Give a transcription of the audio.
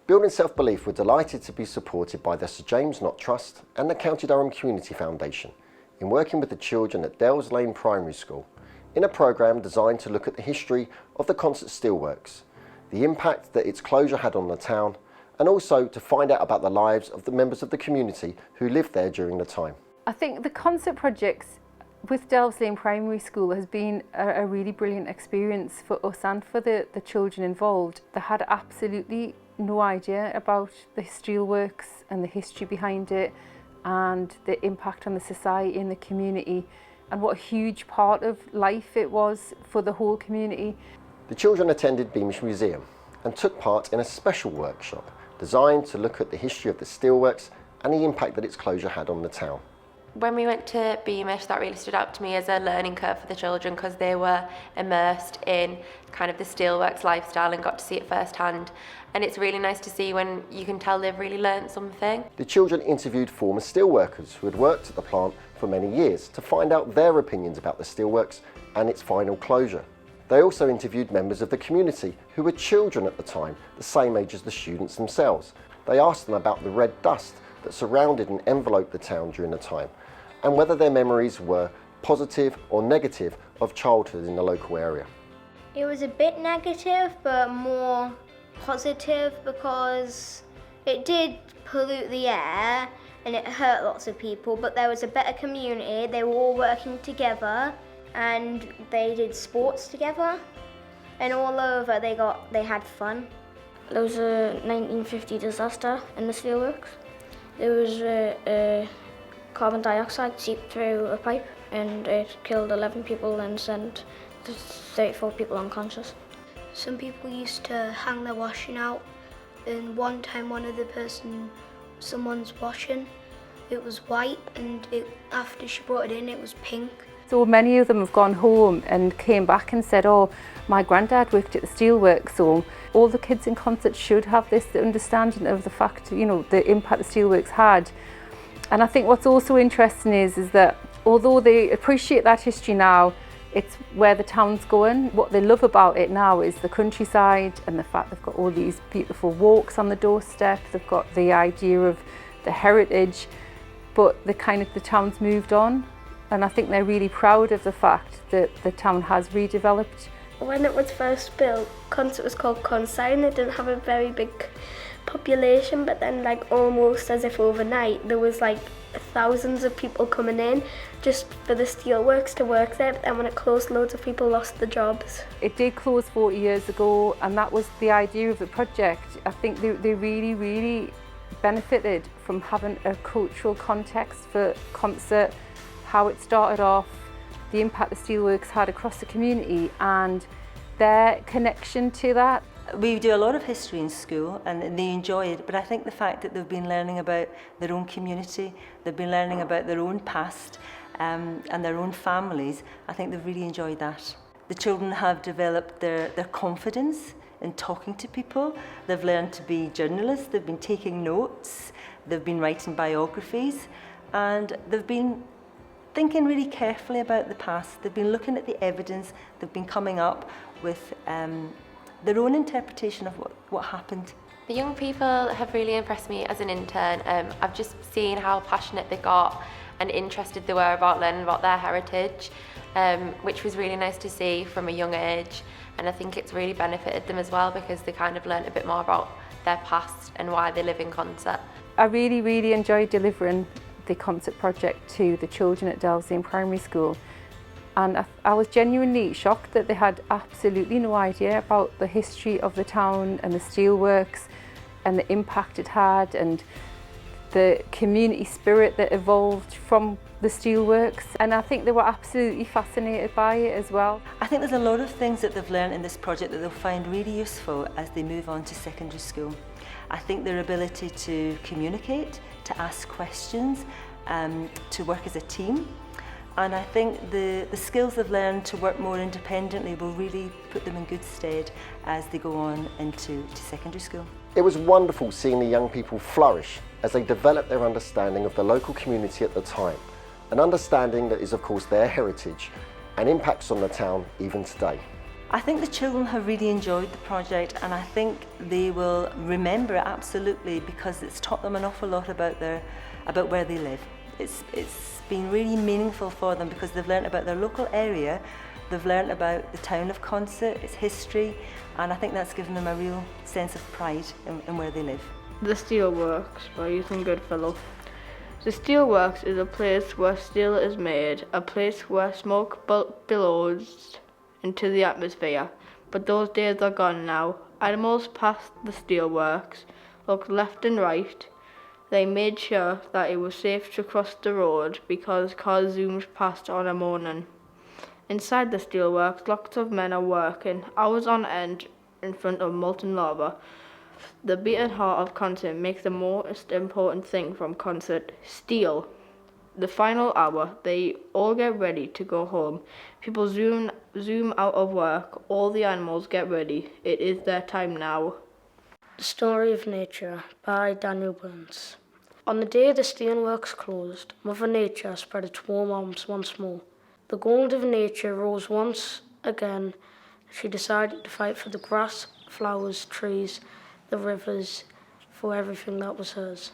Building Self-Belief were delighted to be supported by the Sir James Knott Trust and the County Durham Community Foundation in working with the children at Dells Lane Primary School in a programme designed to look at the history of the Consett Steelworks, the impact that its closure had on the town, and also to find out about the lives of the members of the community who lived there during the time. I think the Consett projects with Dells Lane Primary School has been a really brilliant experience for us and for the children involved. They had absolutely no idea about the steelworks and the history behind it and the impact on the society and the community, and what a huge part of life it was for the whole community. The children attended Beamish Museum and took part in a special workshop designed to look at the history of the steelworks and the impact that its closure had on the town. When we went to Beamish, that really stood out to me as a learning curve for the children because they were immersed in kind of the steelworks lifestyle and got to see it firsthand. And it's really nice to see when you can tell they've really learnt something. The children interviewed former steelworkers who had worked at the plant for many years to find out their opinions about the steelworks and its final closure. They also interviewed members of the community who were children at the time, the same age as the students themselves. They asked them about the red dust that surrounded and enveloped the town during the time, and whether their memories were positive or negative of childhood in the local area. It was a bit negative, but more positive because it did pollute the air and it hurt lots of people, but there was a better community. They were all working together and they did sports together, and all over they had fun. There was a 1950 disaster in the steelworks. There was a carbon dioxide seeped through a pipe and it killed 11 people and sent 34 people unconscious. Some people used to hang their washing out, and one time someone's washing, it was white, and after she brought it in it was pink. So many of them have gone home and came back and said, oh, my granddad worked at the steelworks, so all the kids in Consett should have this understanding of the fact, you know, the impact the steelworks had. And I think what's also interesting is that although they appreciate that history now, it's where the town's going. What they love about it now is the countryside and the fact they've got all these beautiful walks on the doorstep. They've got the idea of the heritage, but the town's moved on. And I think they're really proud of the fact that the town has redeveloped. When it was first built, Consett was called Consett and it didn't have a very big population, but then like almost as if overnight there was like thousands of people coming in just for the steelworks to work there, and when it closed loads of people lost the jobs. It did close 40 years ago, and that was the idea of the project. I think they really benefited from having a cultural context for Consett, how it started off, the impact the steelworks had across the community and their connection to that. We do a lot of history in school and they enjoy it, but I think the fact that they've been learning about their own community, they've been learning about their own past and their own families, I think they've really enjoyed that. The children have developed their confidence in talking to people. They've learned to be journalists, they've been taking notes, they've been writing biographies, and they've been thinking really carefully about the past. They've been looking at the evidence, they've been coming up with their own interpretation of what happened. The young people have really impressed me as an intern. I've just seen how passionate they got and interested they were about learning about their heritage, which was really nice to see from a young age. And I think it's really benefited them as well because they kind of learnt a bit more about their past and why they live in Consett. I really enjoyed delivering the Consett project to the children at Dells Lane Primary School, and I was genuinely shocked that they had absolutely no idea about the history of the town and the steelworks and the impact it had and the community spirit that evolved from the steelworks, and I think they were absolutely fascinated by it as well. I think there's a lot of things that they've learned in this project that they'll find really useful as they move on to secondary school. I think their ability to communicate, to ask questions, to work as a team, and I think the skills they've learned to work more independently will really put them in good stead as they go on into secondary school. It was wonderful seeing the young people flourish as they develop their understanding of the local community at the time, an understanding that is of course their heritage and impacts on the town even today. I think the children have really enjoyed the project, and I think they will remember it absolutely, because it's taught them an awful lot about where they live. It's been really meaningful for them because they've learnt about their local area, they've learnt about the town of Consett, its history, and I think that's given them a real sense of pride in where they live. The Steelworks by Ethan Goodfellow. The Steelworks is a place where steel is made, a place where smoke billows into the atmosphere, but those days are gone now. Animals passed the steelworks, looked left and right. They made sure that it was safe to cross the road because cars zoomed past on a morning. Inside the steelworks, lots of men are working, hours on end in front of molten lava. The beating heart of Consett makes the most important thing from Consett, steel. The final hour, they all get ready to go home. People zoom out of work, all the animals get ready. It is their time now. The Story of Nature by Daniel Burns. On the day the steelworks closed, Mother Nature spread its warm arms once more. The gold of nature rose once again. She decided to fight for the grass, flowers, trees, the rivers, for everything that was hers.